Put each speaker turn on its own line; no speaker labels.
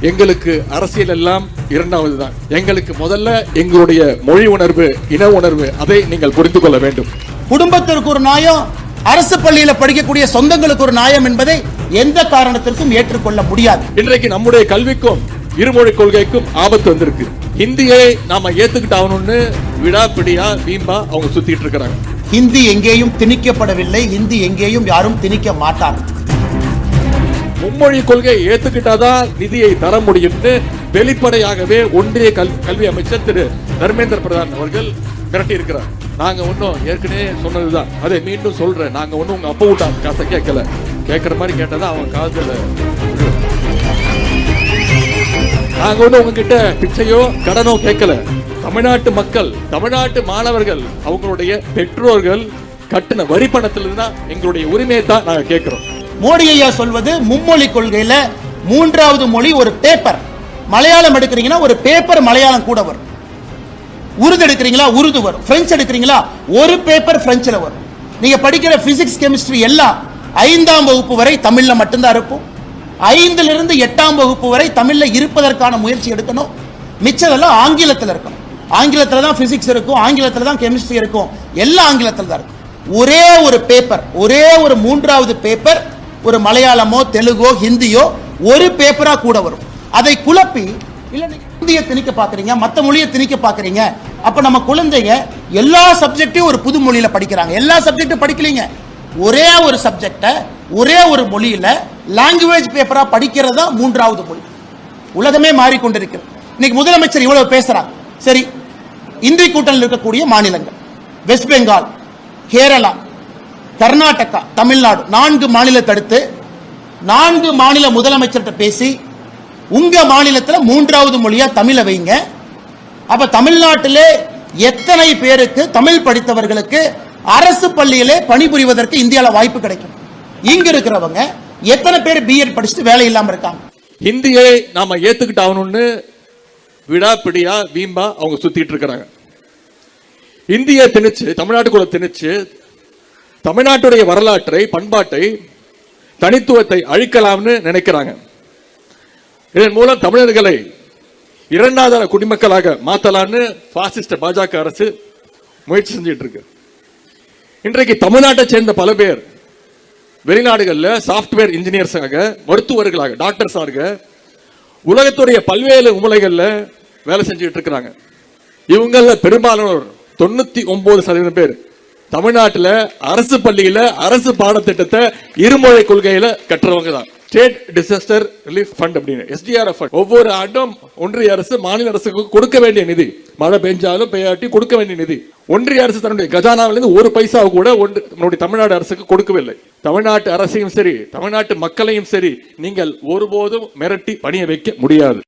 எங்களுக்கு அரசியல் எல்லாம் இரண்டாவது தான். எங்களுக்கு முதல்ல எங்களுடைய மொழி உணர்வு, இன உணர்வு, அதை நீங்கள் புரிந்து கொள்ள வேண்டும்.
குடும்பத்திற்கு ஒரு நியாயம், அரசு பள்ளியில படிக்கக்கூடிய சொந்தங்களுக்கு ஒரு நியாயம் என்பதை எந்த காரணத்திற்கும் ஏற்றுக்கொள்ள முடியாது.
இன்றைக்கு நம்முடைய கல்விக்கும் இருமொழி கொள்கைக்கும் ஆபத்து வந்திருக்கு. ஹிந்தியை நாம ஏத்துக்கிட்டாகணும்னு விடாப்பிடியா வீம்பா அவங்க சுத்திட்டு இருக்கிறாங்க.
ஹிந்தி எங்கேயும் திணிக்கப்படவில்லை, ஹிந்தி எங்கேயும் யாரும் திணிக்க மாட்டார்.
மும்மொழி கொள்கை ஏத்துக்கிட்டாதான் நிதியை தர முடியும்னு வெளிப்படையாகவே ஒன்றிய கல்வி அமைச்சர் திரு தர்மேந்திர பிரதான் அவர்கள் மிரட்டி இருக்கிறார். நாங்க ஒன்னும் ஏற்கனவே சொன்னதுதான், அதை மீண்டும் சொல்றேன். நாங்க ஒன்னும் உங்க அப்பா விட்டா காசை கேட்கல, கேட்கற மாதிரி கேட்டதான் அவன் காதுல. நாங்க ஒன்னும் உங்ககிட்ட பிச்சையோ கடனோ கேட்கல. தமிழ்நாட்டு மக்கள், தமிழ்நாட்டு மாணவர்கள், அவங்களுடைய பெற்றோர்கள் கட்டின வரி பணத்திலிருந்து தான் எங்களுடைய உரிமையை தான் நாங்க கேட்கிறோம்.
மோடி ஐயா சொல்வது மும்மொழி கொள்கையில மூன்றாவது மொழி ஒரு பேப்பர். மலையாளம் எடுக்கிறீங்கன்னா ஒரு பேப்பர் மலையாளம் கூட வரும். உருது எடுக்கிறீங்களா உருது வரும். பிரெஞ்சு எடுக்கிறீங்களா ஒரு பேப்பர் பிரெஞ்சில் வரும். நீங்க படிக்கிற பிசிக்ஸ் கெமிஸ்ட்ரி எல்லாம் 5ஆம் வகுப்பு வரை தமிழ்ல மட்டும்தான் இருக்கும். 5லிருந்து 8ஆம் வகுப்பு வரை தமிழ்ல இருப்பதற்கான முயற்சி எடுக்கணும். மிச்சதெல்லாம் ஆங்கிலத்தில் இருக்கணும். ஆங்கிலத்தில் தான் பிசிக்ஸ் இருக்கும், ஆங்கிலத்தில் தான் கெமிஸ்ட்ரி இருக்கும், எல்லாம் ஆங்கிலத்தில் தான் இருக்கும். ஒரே ஒரு பேப்பர், ஒரே ஒரு மூன்றாவது பேப்பர் ஒரு மலையாளமோ தெலுங்கோ ஹிந்தியோ ஒரு பேப்பரா கூட வரும். அதை குழப்பி இல்ல ஹிந்தியை திணிக்க பாக்குறீங்க, மற்ற மொழியை திணிக்க பாக்குறீங்க. அப்ப நம்ம குழந்தைங்க எல்லா சப்ஜெக்டையும் ஒரு புது மொழியில படிக்கிறாங்க. எல்லா சப்ஜெக்டும் படிக்கலீங்க, ஒரே ஒரு சப்ஜெக்ட ஒரே ஒரு மொழியில லாங்குவேஜ் பேப்பரா படிக்கிறதா மூன்றாவது மொழி. உலகமே மாறிக்கொண்டிருக்கிறது. இன்னைக்கு முதலமைச்சர் இவ்வளவு பேசுறாங்க. சரி, இந்திய கூட்டணியில் இருக்கக்கூடிய மாநிலங்கள் வெஸ்ட் பெங்கால், கேரளா, கர்நாடகா, தமிழ்நாடு 4 மாநிலத்தை அடுத்து 4 மாநில முதலமைச்சர்கிட்ட பேசி உங்க மாநிலத்தில் 3வது மொழியா தமிழை வைங்க. அப்ப தமிழ்நாட்டிலே எத்தனை பேருக்கு, தமிழ் படித்தவர்களுக்கு அரசு பள்ளியிலே பணிபுரிவதற்கு இந்தியாவில் வாய்ப்பு கிடைக்கும்? இங்க இருக்கிறவங்க எத்தனை பேர் பிஎட் படிச்சுட்டு வேலை இல்லாம இருக்காங்க?
ஹிந்தியை நாம ஏத்துக்கிட்டாகணும்னு விடாப்பிடியா வீம்பா அவங்க சுத்திட்டு இருக்கிறாங்க. இந்திய திணிச்சு, தமிழ்நாட்டுக்குள்ள திணிச்சு, தமிழ்நாட்டுடைய வரலாற்றை, பண்பாட்டை, தனித்துவத்தை அழிக்கலாம்னு நினைக்கிறாங்க. இதன் மூலம் தமிழர்களை 2வது குடிமக்களாக மாத்தலாம்னு பாசிஸ்ட் பாஜக அரசு முயற்சி செஞ்சிட்டு இருக்கு. இன்றைக்கு தமிழ்நாட்டை சேர்ந்த பல பேர் வெளிநாடுகளில் சாப்ட்வேர் இன்ஜினியர்ஸாக, மருத்துவர்களாக, டாக்டர்ஸாக உலகத்துடைய பல்வேறு மூலைகளில் வேலை செஞ்சுட்டு இருக்கிறாங்க. இவங்கள பெரும்பாலானோர் 99% பேர் தமிழ்நாட்டில் அரசு பள்ளியில அரசு பாடத்திட்டத்தை இருமொழி கொள்கையில கட்டுறவங்க தான். ஸ்டேட் டிசாஸ்டர் ரிலீஃப் ஃபண்ட் அப்படின்னு SDRF ஒவ்வொரு ஆண்டும் ஒன்றிய அரசு மாநில அரசுக்கு கொடுக்க வேண்டிய நிதி, மழை பெஞ்சாலும் பெய்யாட்டி கொடுக்க வேண்டிய நிதி, ஒன்றிய அரசு தன்னுடைய கஜானாவிலிருந்து ஒரு பைசா கூட நம்முடைய தமிழ்நாடு அரசுக்கு கொடுக்கவில்லை. தமிழ்நாட்டு அரசையும் சரி, தமிழ்நாட்டு மக்களையும் சரி, நீங்கள் ஒருபோதும் மிரட்டி பணிய வைக்க முடியாது.